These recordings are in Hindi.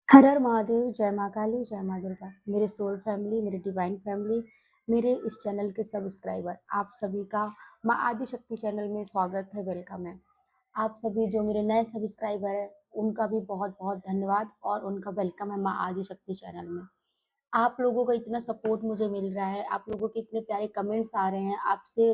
हर हर महादेव, जय माँ काली, जय माँ दुर्गा। मेरे सोल फैमिली, मेरे डिवाइन फैमिली, मेरे इस चैनल के सब्सक्राइबर, आप सभी का माँ आदिशक्ति चैनल में स्वागत है, वेलकम है। आप सभी जो मेरे नए सब्सक्राइबर हैं, उनका भी बहुत-बहुत धन्यवाद और उनका वेलकम है माँ आदिशक्ति चैनल में। आप लोगों का इतना सपोर्ट मुझे मिल रहा है, आप लोगों के इतने प्यारे कमेंट्स आ रहे हैं, आपसे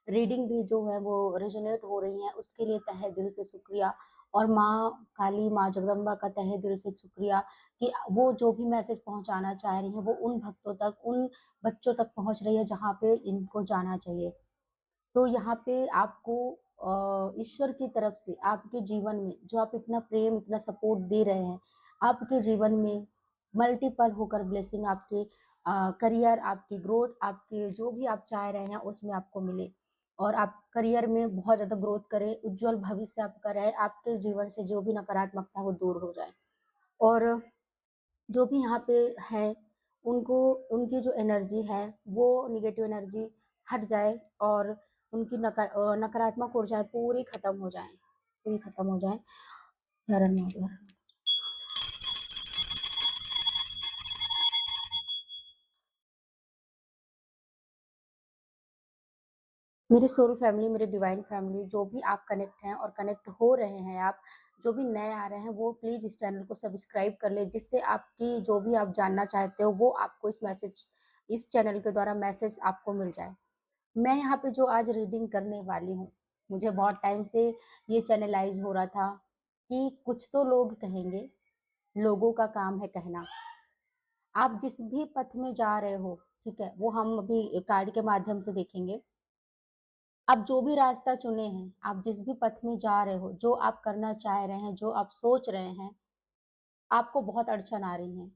रीडिंग भी जो है वो रेजोनेट हो रही है, उसके लिए तहे दिल से शुक्रिया। और माँ काली, माँ जगदम्बा का तहे दिल से शुक्रिया कि वो जो भी मैसेज पहुँचाना चाह रही हैं, वो उन भक्तों तक, उन बच्चों तक पहुँच रही है जहाँ पे इनको जाना चाहिए। तो यहाँ पे आपको ईश्वर की तरफ से आपके जीवन में जो आप इतना प्रेम, इतना सपोर्ट दे रहे हैं, आपके जीवन में मल्टीपल होकर ब्लेसिंग आपके करियर, आपकी ग्रोथ, आपके जो भी आप चाह रहे हैं उसमें आपको मिले और आप करियर में बहुत ज़्यादा ग्रोथ करें, उज्जवल भविष्य आपका रहे, आपके जीवन से जो भी नकारात्मकता है वो दूर हो जाए। और जो भी यहाँ पे है, उनको उनकी जो एनर्जी है, वो नेगेटिव एनर्जी हट जाए और उनकी नकारात्मक ऊर्जाएँ पूरी खत्म हो जाएँ, पूरी खत्म हो जाएँ। हर हर महादेव। मेरे सोल फैमिली, मेरे डिवाइन फैमिली, जो भी आप कनेक्ट हैं और कनेक्ट हो रहे हैं आप, जो भी नए आ रहे हैं, वो प्लीज़ इस चैनल को सब्सक्राइब कर लें, जिससे आपकी जो भी आप जानना चाहते हो, वो आपको इस चैनल के द्वारा मैसेज आपको मिल जाए। मैं यहाँ पे जो आज रीडिंग करने वाली हूँ, मुझे बहुत टाइम से ये चैनलाइज़ हो रहा था कि कुछ तो लोग कहेंगे, लोगों का काम है कहना। आप जिस भी पथ में जा रहे हो, ठीक है? वो हम अभी कार्ड के माध्यम से देखेंगे। आप जो भी रास्ता चुने हैं, आप जिस भी पथ में जा रहे हो, जो आप करना चाह रहे हैं, जो आप सोच रहे हैं, आपको बहुत अड़चन आ रही है।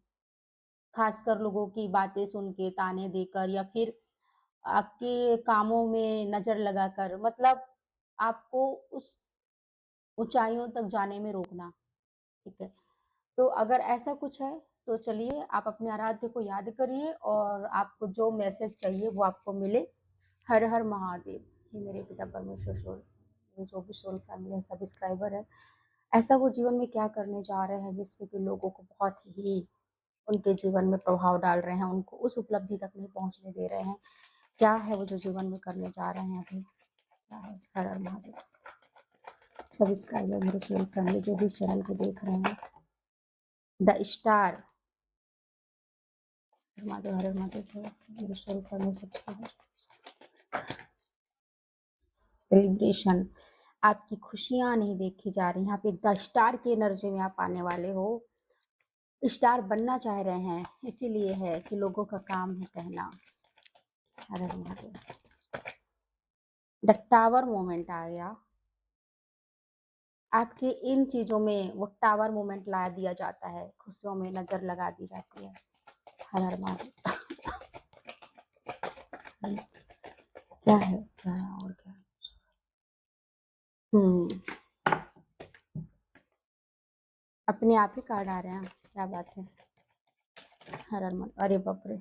खासकर लोगों की बातें सुन के, ताने देकर या फिर आपके कामों में नज़र लगाकर, मतलब आपको उस ऊँचाइयों तक जाने में रोकना, ठीक है? तो अगर ऐसा कुछ है, तो चलिए आप अपने आराध्य को याद करिए और आपको जो मैसेज चाहिए वो आपको मिले। हर हर महादेव। हे मेरे पिता परमेश्वर सोल, मेरे जो भी सोल फैमिली है, सब्सक्राइबर है, ऐसा वो जीवन में क्या करने जा रहे हैं जिससे कि लोगों को बहुत ही उनके जीवन में प्रभाव डाल रहे हैं, उनको उस उपलब्धि तक नहीं पहुँचने दे रहे हैं। क्या है वो जो जीवन में करने जा रहे हैं अभी? क्या है? हर हर महादेव। सब्सक्राइबर मेरे सोल फैमिली जो भी इस चैनल को देख रहे हैं, द स्टार, महादेव, हर हर महादेव, मेरे सोल फैमिली सब्सक्राइबर, सेलिब्रेशन, आपकी खुशियाँ नहीं देखी जा रही हैं, आप एक द स्टार की एनर्जी में आप आने वाले हो। स्टार बनना चाह रहे हैं, इसीलिए है कि लोगों का काम है कहना। हर हर महादेव। द टावर मोमेंट आ गया। आपके इन चीज़ों में वो टावर मोमेंट ला दिया जाता है, खुशियों में नज़र लगा दी जाती है। हर हर महादेव। क्या है? क्या है और क्या है? हुँ, अपने आप ही कार्ड आ रहे हैं, क्या बात है। हर हर महादेव, अरे बाप रे!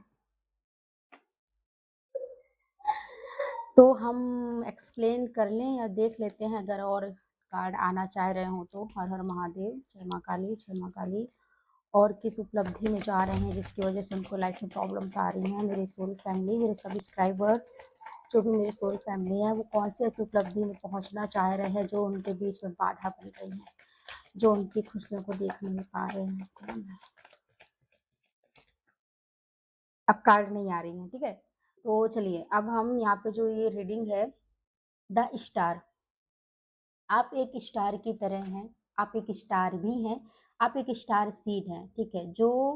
तो हम एक्सप्लेन कर लें या देख लेते हैं, अगर और कार्ड आना चाह रहे हों तो। हर हर महादेव, जय माँ काली, जय माँ काली। और किस उपलब्धि में जा रहे हैं जिसकी वजह से उनको लाइफ में प्रॉब्लम्स आ रही हैं, मेरे सोल फैमिली, मेरे सब्सक्राइबर, जो भी मेरे सोल फैमिली है, वो कौन सी ऐसी उपलब्धि में पहुंचना चाह रहे हैं जो उनके बीच में बाधा बन रही है, जो उनकी खुशियों को देख नहीं पा रहे हैं। कौन है? अब कार्ड नहीं आ रही है, ठीक है। तो चलिए अब हम यहाँ पे जो ये रीडिंग है, द स्टार, आप एक स्टार की तरह हैं, आप एक स्टार भी हैं, आप एक स्टार सीड हैं, ठीक है, जो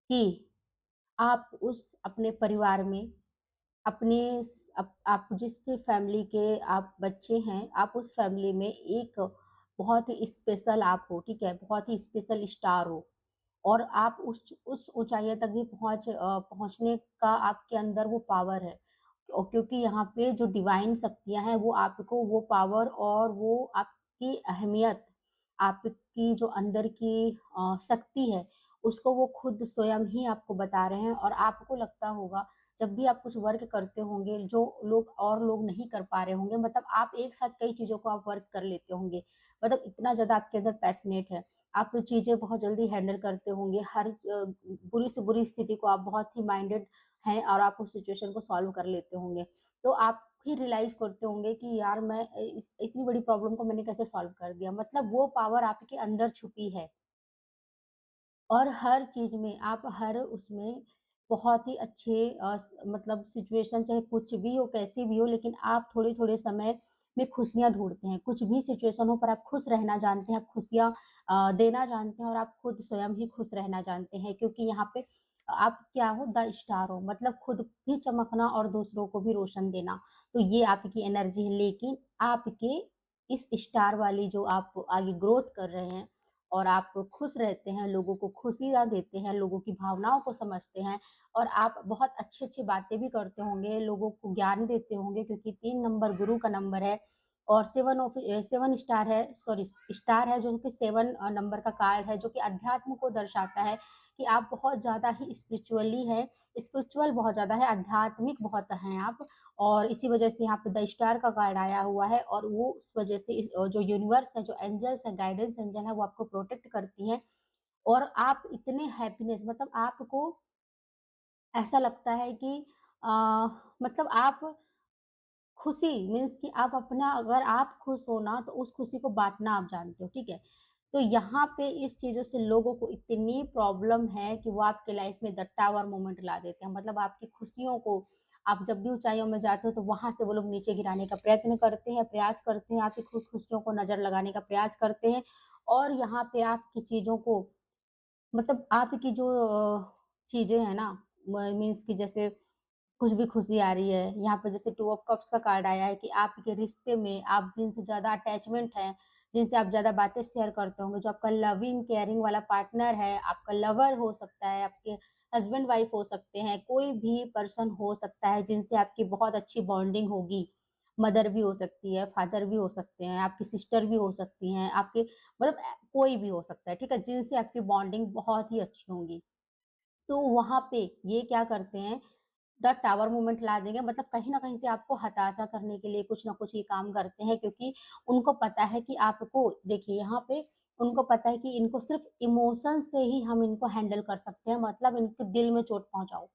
कि आप उस अपने परिवार में, अपने आप जिस भी फैमिली के आप बच्चे हैं, आप उस फैमिली में एक बहुत ही स्पेशल आप हो, ठीक है, बहुत ही स्पेशल स्टार हो और आप उस ऊंचाइयों तक भी पहुंचने का आपके अंदर वो पावर है। और क्योंकि यहाँ पे जो डिवाइन शक्तियाँ हैं, वो आपको वो पावर और वो आपकी अहमियत, आपकी जो अंदर की शक्ति है, उसको वो खुद स्वयं ही आपको बता रहे हैं। और आपको लगता होगा, जब भी आप कुछ वर्क करते होंगे, जो लोग नहीं कर पा रहे होंगे, मतलब आप एक साथ कई चीज़ों को आप वर्क कर लेते होंगे, मतलब इतना ज़्यादा आपके अंदर पैशनेट है। आप चीज़ें बहुत जल्दी हैंडल करते होंगे, बुरी से बुरी स्थिति को आप बहुत ही माइंडेड हैं और आप उस सिचुएशन को सॉल्व कर लेते होंगे। तो आप फिर रियलाइज़ करते होंगे कि यार मैं इतनी बड़ी प्रॉब्लम को मैंने कैसे सॉल्व कर दिया। मतलब वो पावर आपके अंदर छुपी है। और हर चीज़ में आप हर उसमें बहुत ही अच्छे मतलब सिचुएशन चाहे कुछ भी हो, कैसी भी हो, लेकिन आप थोड़े-थोड़े समय में खुशियाँ ढूँढते हैं। कुछ भी सिचुएशन हो पर आप खुश रहना जानते हैं, आप खुशियाँ देना जानते हैं और आप खुद स्वयं ही खुश रहना जानते हैं, क्योंकि यहाँ पे आप क्या हो, द स्टार हो, मतलब खुद भी चमकना और दूसरों को भी रोशन देना। तो ये आपकी एनर्जी है, लेकिन आपके इस स्टार वाली जो आप आगे ग्रोथ कर रहे हैं और आप खुश रहते हैं, लोगों को खुशियाँ देते हैं, लोगों की भावनाओं को समझते हैं और आप बहुत अच्छी-अच्छी बातें भी करते होंगे, लोगों को ज्ञान देते होंगे, क्योंकि 3 नंबर गुरु का नंबर है और 7 स्टार है, सॉरी, स्टार है जो कि 7 नंबर का कार्ड है, जो कि अध्यात्म को दर्शाता है कि आप बहुत ज़्यादा ही स्पिरिचुअली हैं, स्पिरिचुअल बहुत ज़्यादा है, आध्यात्मिक बहुत हैं आप। और इसी वजह से यहाँ पे द स्टार का कार्ड आया हुआ है और वो उस वजह से जो यूनिवर्स है, जो एंजल्स हैं, गाइडेंस एंजल है, वो आपको प्रोटेक्ट करती हैं और आप इतने हैप्पीनेस, मतलब आपको ऐसा लगता है कि अ, मतलब आप खुशी मीन्स कि आप अपना, अगर आप खुश हो ना तो उस खुशी को बाँटना आप जानते हो, ठीक है? तो यहाँ पे इस चीज़ों से लोगों को इतनी प्रॉब्लम है कि वो आपके लाइफ में द टावर मोमेंट ला देते हैं। मतलब आपकी खुशियों को, आप जब भी ऊँचाइयों में जाते हो तो वहाँ से वो लोग नीचे गिराने का प्रयत्न करते हैं, प्रयास करते हैं, आपकी खुशियों को नज़र लगाने का प्रयास करते हैं और यहाँ पे आपकी चीज़ों को, मतलब आपकी जो चीज़ें हैं ना, म मीन्स कि जैसे कुछ भी खुशी आ रही है, यहाँ पे जैसे 2 ऑफ कप्स का कार्ड आया है कि आपके रिश्ते में आप जिनसे ज़्यादा अटैचमेंट है, जिनसे आप ज़्यादा बातें शेयर करते होंगे, जो आपका लविंग, केयरिंग वाला पार्टनर है, आपका लवर हो सकता है, आपके हस्बैंड वाइफ हो सकते हैं, कोई भी पर्सन हो सकता है जिनसे आपकी बहुत अच्छी बॉन्डिंग होगी। मदर भी हो सकती है, फादर भी हो सकते हैं, आपकी सिस्टर भी हो सकती हैं, आपके मतलब कोई भी हो सकता है, ठीक है? जिनसे आपकी बॉन्डिंग बहुत ही अच्छी होंगी। तो वहाँ पे ये क्या करते हैं, द टावर मूवमेंट ला देंगे, मतलब कहीं न कहीं से आपको हताशा करने के लिए कुछ न कुछ ये काम करते हैं, क्योंकि उनको पता है कि आपको, देखिए यहाँ पे उनको पता है कि इनको सिर्फ़ इमोशन से ही हम इनको हैंडल कर सकते हैं, मतलब इनके दिल में चोट पहुँचाओ।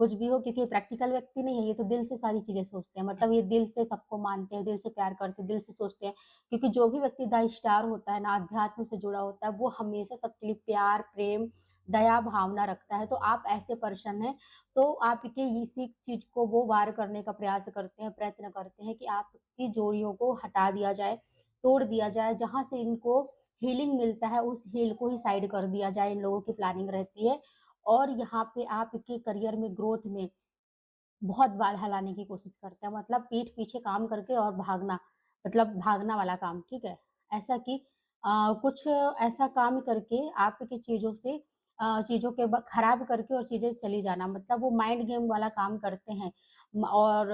कुछ भी हो, क्योंकि ये प्रैक्टिकल व्यक्ति नहीं है, ये तो दिल से सारी चीज़ें सोचते हैं। मतलब ये दिल से सबको मानते हैं, दिल से प्यार करते हैं, दिल से सोचते हैं। क्योंकि जो भी व्यक्ति द स्टार होता है ना, अध्यात्म से जुड़ा होता है, वो हमेशा सबके लिए प्यार, प्रेम, दया भावना रखता है। तो आप ऐसे पर्सन हैं, तो आपके इसी चीज़ को वो वार करने का प्रयास करते हैं, प्रयत्न करते हैं कि आपकी जोड़ियों को हटा दिया जाए, तोड़ दिया जाए। जहाँ से इनको हीलिंग मिलता है, उस हील को ही साइड कर दिया जाए, इन लोगों की प्लानिंग रहती है। और यहाँ पे आपके करियर में, ग्रोथ में बहुत बाधा लाने की कोशिश करते हैं, मतलब पीठ पीछे काम करके और भागना, मतलब भागना वाला काम, ठीक है? ऐसा कि कुछ ऐसा काम करके आपकी चीज़ों से चीज़ों के खराब करके और चीज़ें चली जाना, मतलब वो माइंड गेम वाला काम करते हैं। और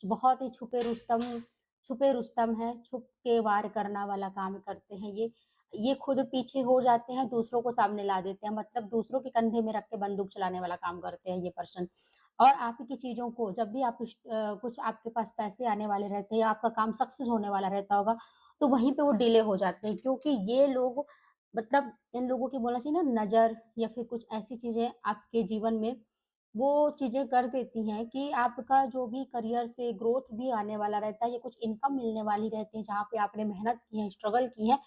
बहुत ही छुपे रुस्तम है, छुप के वार करना वाला काम करते हैं ये। ये खुद पीछे हो जाते हैं, दूसरों को सामने ला देते हैं, मतलब दूसरों के कंधे में रख के बंदूक चलाने वाला काम करते हैं ये पर्सन। और आपकी चीज़ों को जब भी आप कुछ आपके पास पैसे आने वाले रहते हैं या आपका काम सक्सेस होने वाला रहता होगा, तो वहीं पे वो डिले हो जाते हैं, क्योंकि ये लोग, मतलब इन लोगों की बोलना चाहिए ना, नज़र या फिर कुछ ऐसी चीज़ें आपके जीवन में वो चीज़ें कर देती हैं कि आपका जो भी करियर से ग्रोथ भी आने वाला रहता है या कुछ इनकम मिलने वाली रहती है, जहाँ पे आपने मेहनत की है, स्ट्रगल की है,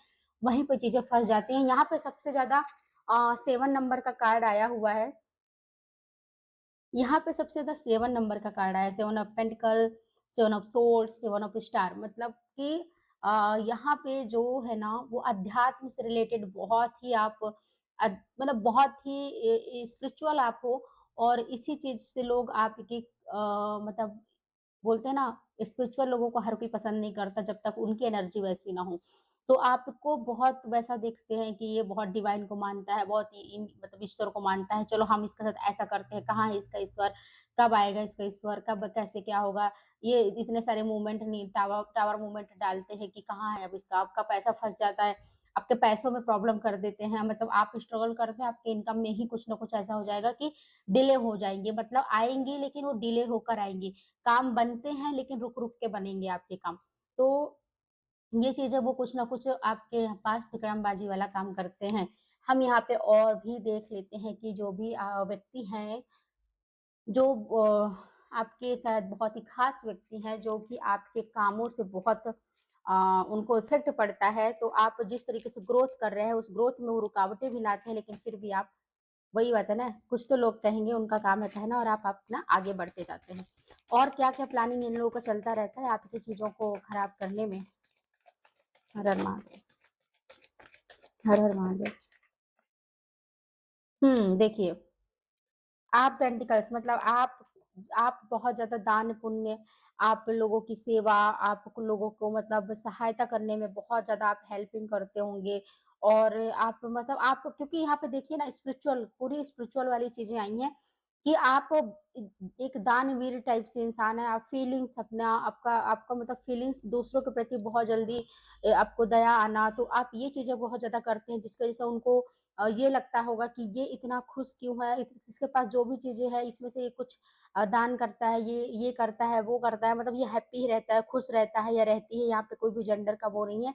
वहीं पे चीज़ें फँस जाती हैं। यहाँ पे सबसे ज़्यादा 7 नंबर का कार्ड आया हुआ है। यहाँ पे सबसे ज़्यादा 7 नंबर का कार्ड आया है, 7 of pentacle, 7 of swords, 7 of star, मतलब कि यहाँ पे जो है ना, वो अध्यात्म से रिलेटेड बहुत ही आप मतलब बहुत ही स्पिरिचुअल आप हो और इसी चीज़ से लोग आपकी मतलब बोलते हैं ना, स्पिरिचुअल लोगों को हर कोई पसंद नहीं करता जब तक उनकी एनर्जी वैसी ना हो। तो आपको बहुत वैसा देखते हैं कि ये बहुत डिवाइन को मानता है, बहुत ही मतलब ईश्वर को मानता है, चलो हम इसके साथ ऐसा करते हैं, कहाँ है इसका ईश्वर? कब आएगा इसका ईश्वर? कब कैसे क्या होगा? ये इतने सारे मूवमेंट नहीं, टावर टावर मूवमेंट डालते हैं कि कहाँ है अब इसका? आपका पैसा फँस जाता है, आपके पैसों में प्रॉब्लम कर देते हैं, मतलब आप स्ट्रगल करते हैं, आपके इनकम में ही कुछ ना कुछ ऐसा हो जाएगा कि डिले हो जाएँगे, मतलब आएँगी लेकिन वो डिले होकर आएँगी। काम बनते हैं लेकिन रुक-रुक के बनेंगे आपके काम। तो ये चीज़ें वो कुछ न कुछ आपके पास तिकड़मबाज़ी वाला काम करते हैं। हम यहाँ पे और भी देख लेते हैं कि जो भी व्यक्ति हैं, जो आपके शायद बहुत ही ख़ास व्यक्ति हैं, जो कि आपके कामों से बहुत उनको इफ़ेक्ट पड़ता है, तो आप जिस तरीके से ग्रोथ कर रहे हैं, उस ग्रोथ में वो रुकावटें भी लाते हैं, लेकिन फिर भी आप वही बात है ना, कुछ तो लोग कहेंगे, उनका काम है कहना और आप अपना आगे बढ़ते जाते हैं। और क्या-क्या प्लानिंग इन लोगों का चलता रहता है आपकी चीज़ों को खराब करने में? हर हर महादेव, हर हर महादेव। देखिए, आप पेंटिकल्स मतलब आप बहुत ज़्यादा दान पुण्य, आप लोगों की सेवा, आप लोगों को मतलब सहायता करने में बहुत ज़्यादा आप हेल्पिंग करते होंगे और आप मतलब आप क्योंकि यहाँ पे देखिए ना स्पिरिचुअल पूरी स्पिरिचुअल वाली चीज़ें आई हैं कि आप एक दानवीर टाइप से इंसान हैं, आप फीलिंग्स अपना आपका आपका मतलब फीलिंग्स दूसरों के प्रति बहुत जल्दी आपको दया आना, तो आप ये चीज़ें बहुत ज़्यादा करते हैं जिसकी वज़ह से उनको ये लगता होगा कि ये इतना खुश क्यों है, इसके पास जो भी चीज़ें हैं इसमें से ये कुछ दान करता है, ये करता है, वो करता है, मतलब ये हैप्पी रहता है, खुश रहता है या रहती है, यहाँ पे कोई भी जेंडर का वो नहीं है।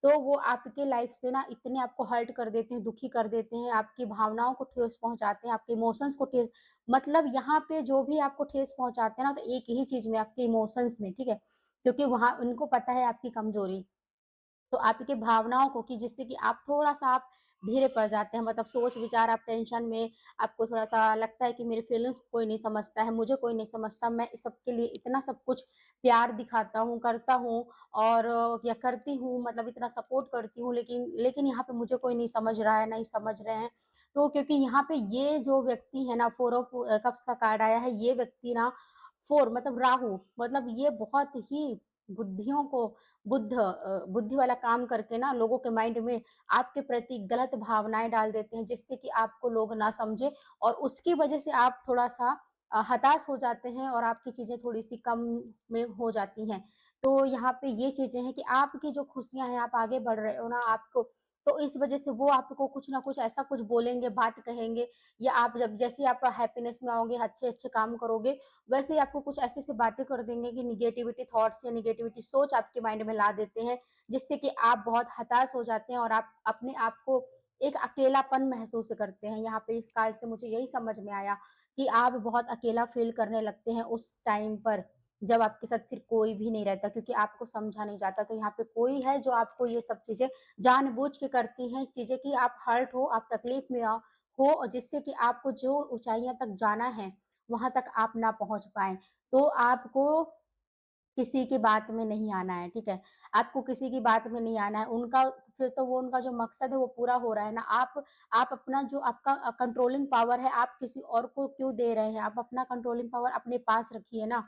तो वो आपके लाइफ से ना इतने आपको हर्ट कर देते हैं, दुखी कर देते हैं, आपकी भावनाओं को ठेस पहुँचाते हैं, आपके इमोशंस को ठेस मतलब यहाँ पे जो भी आपको ठेस पहुँचाते हैं ना, तो एक ही चीज़ में आपके इमोशंस में, ठीक है? क्योंकि वहाँ उनको पता है आपकी कमज़ोरी। तो आपकी भावनाओं को कि जिससे कि आप थोड़ा-सा आप धीरे पड़ जाते हैं मतलब सोच-विचार आप टेंशन में आपको थोड़ा-सा लगता है कि मेरी फीलिंग्स को कोई नहीं समझता है, मुझे कोई नहीं समझता, मैं इस सबके लिए इतना सब कुछ प्यार दिखाता हूँ, करता हूँ और या करती हूँ मतलब इतना सपोर्ट करती हूँ लेकिन यहाँ पे मुझे कोई नहीं समझ रहा है, नहीं समझ रहे हैं। तो क्योंकि यहाँ पे ये जो व्यक्ति है ना 4 ऑफ कप्स का कार्ड आया है, ये व्यक्ति ना 4 मतलब राहु मतलब ये बहुत ही बुद्धियों को बुद्धि वाला काम करके ना लोगों के माइंड में आपके प्रति गलत भावनाएँ डाल देते हैं, जिससे कि आपको लोग ना समझें और उसकी वजह से आप थोड़ा-सा हताश हो जाते हैं और आपकी चीज़ें थोड़ी-सी कम में हो जाती हैं। तो यहाँ पे ये चीज़ें हैं कि आपकी जो खुशियाँ हैं, आप आगे बढ़ रहे हो ना, आपको तो इस वजह से वो आपको कुछ न कुछ ऐसा कुछ बोलेंगे, बात कहेंगे या आप जब जैसे ही आप हैप्पीनेस में आओगे, अच्छे-अच्छे काम करोगे, वैसे ही आपको कुछ ऐसी-ऐसी बातें कर देंगे कि नेगेटिविटी थॉट्स या नेगेटिविटी सोच आपके माइंड में ला देते हैं, जिससे कि आप बहुत हताश हो जाते हैं और आप अपने आप को एक अकेलापन महसूस करते हैं। यहाँ पे इस कार्ड से मुझे यही समझ में आया कि आप बहुत अकेला फ़ील करने लगते हैं उस टाइम पर, जब आपके साथ फिर कोई भी नहीं रहता क्योंकि आपको समझा नहीं जाता। तो यहाँ पे कोई है जो आपको ये सब चीज़ें जानबूझ के करती हैं, चीज़ें कि आप हर्ट हो, आप तकलीफ़ में हो और जिससे कि आपको जो ऊँचाइयाँ तक जाना है, वहाँ तक आप ना पहुँच पाएँ। तो आपको किसी की बात में नहीं आना है, ठीक है? आपको किसी की बात में नहीं आना है, उनका फिर तो वो उनका जो मकसद है वो पूरा हो रहा है ना, आप अपना जो आपका कंट्रोलिंग पावर है, आप किसी और को क्यों दे रहे हैं? आप अपना कंट्रोलिंग पावर अपने पास रखिए ना।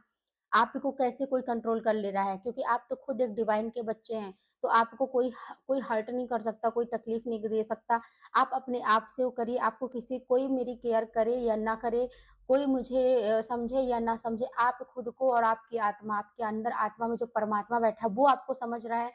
आपको कैसे कोई कंट्रोल कर ले रहा है? क्योंकि आप तो खुद एक डिवाइन के बच्चे हैं, तो आपको कोई हर्ट नहीं कर सकता, कोई तकलीफ नहीं दे सकता। आप अपने आप से वो करिए, आपको किसी कोई मेरी केयर करे या ना करे, कोई मुझे समझे या ना समझे, आप खुद को और आपकी आत्मा, आपके अंदर आत्मा में जो परमात्मा बैठा है, वो आपको समझ रहा है,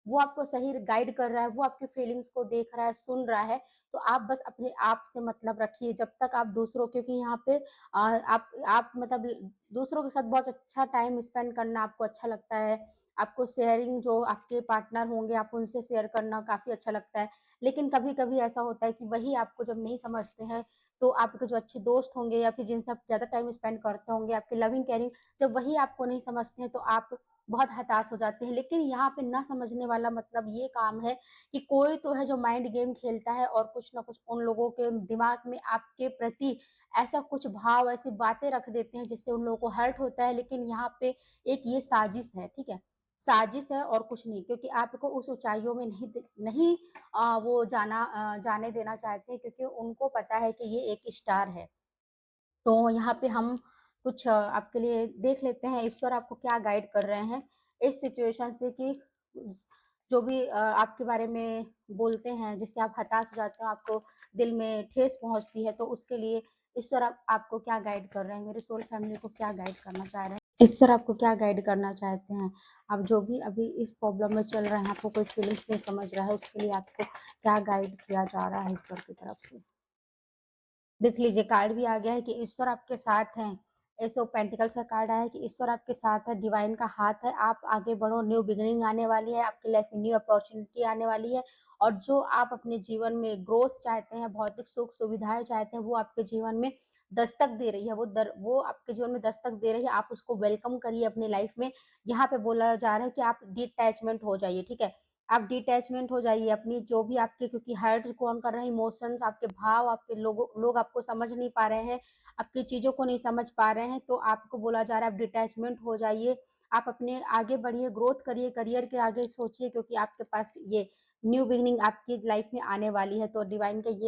वो आपको सही गाइड कर रहा है, वो आपकी फीलिंग्स को देख रहा है, सुन रहा है। तो आप बस अपने आप से मतलब रखिए, जब तक आप दूसरों क्योंकि यहाँ पे आप मतलब दूसरों के साथ बहुत अच्छा टाइम स्पेंड करना आपको अच्छा लगता है। आपको शेयरिंग जो आपके पार्टनर होंगे, आप उनसे शेयर करना काफ़ी अच्छा लगता है। लेकिन कभी-कभी ऐसा होता है कि वही आपको जब नहीं समझते हैं, तो आपके जो अच्छे दोस्त होंगे या फिर जिनसे आप ज़्यादा टाइम स्पेंड करते होंगे, आपके लविंग केयरिंग जब वही आपको नहीं समझते हैं, तो आप बहुत हताश हो जाते हैं। लेकिन यहाँ पे ना समझने वाला मतलब ये काम है कि कोई तो है जो माइंड गेम खेलता है और कुछ न कुछ उन लोगों के दिमाग में आपके प्रति ऐसा कुछ भाव, ऐसी बातें रख देते हैं जिससे उन लोगों को हर्ट होता है, लेकिन यहाँ पे एक ये साजिश है, ठीक है? साजिश है और कुछ नहीं क्योंकि आपको उस ऊँचाइयों में नहीं वो जाने देना चाहते हैं क्योंकि उनको पता है कि ये एक स्टार है। तो यहाँ पे हम कुछ आपके लिए देख लेते हैं ईश्वर आपको क्या गाइड कर रहे हैं इस सिचुएशन से कि जो भी आपके बारे में बोलते हैं जिससे आप हताश हो जाते हो, आपको दिल में ठेस पहुँचती है, तो उसके लिए ईश्वर आपको क्या गाइड कर रहे हैं? मेरे सोल फैमिली को क्या गाइड करना चाह रहे हैं? ईश्वर आपको क्या गाइड करना चाहते हैं? आप जो भी अभी इस प्रॉब्लम में चल रहे हैं, आपको कोई फीलिंग्स नहीं समझ रहा है, उसके लिए आपको क्या गाइड किया जा रहा है ईश्वर की तरफ से? देख लीजिए कार्ड भी आ गया है कि ईश्वर आपके साथ हैं। एस ऑफ पेंटिकल्स का कार्ड आया है कि ईश्वर आपके साथ है, डिवाइन का हाथ है, आप आगे बढ़ो, न्यू बिगिनिंग आने वाली है, आपकी लाइफ में न्यू अपॉर्च्युनिटी आने वाली है और जो आप अपने जीवन में ग्रोथ चाहते हैं, भौतिक सुख-सुविधाएँ चाहते हैं, वो आपके जीवन में दस्तक दे रही है, वो आपके जीवन में दस्तक दे रही है, आप उसको वेलकम करिए अपनी लाइफ में। यहाँ पे बोला जा रहा है कि आप डिटैचमेंट हो जाइए, ठीक है? आप डिटैचमेंट हो जाइए अपनी जो भी आपके क्योंकि हर्ट कौन कर रहे हैं, इमोशंस, आपके भाव, आपके लोग आपको समझ नहीं पा रहे हैं, आपकी चीज़ों को नहीं समझ पा रहे हैं, तो आपको बोला जा रहा है आप डिटैचमेंट हो जाइए, आप अपने आगे बढ़िए, ग्रोथ करिए, करियर के आगे सोचिए क्योंकि आपके पास ये न्यू बिगिनिंग आपकी लाइफ में आने वाली है। तो डिवाइन का ये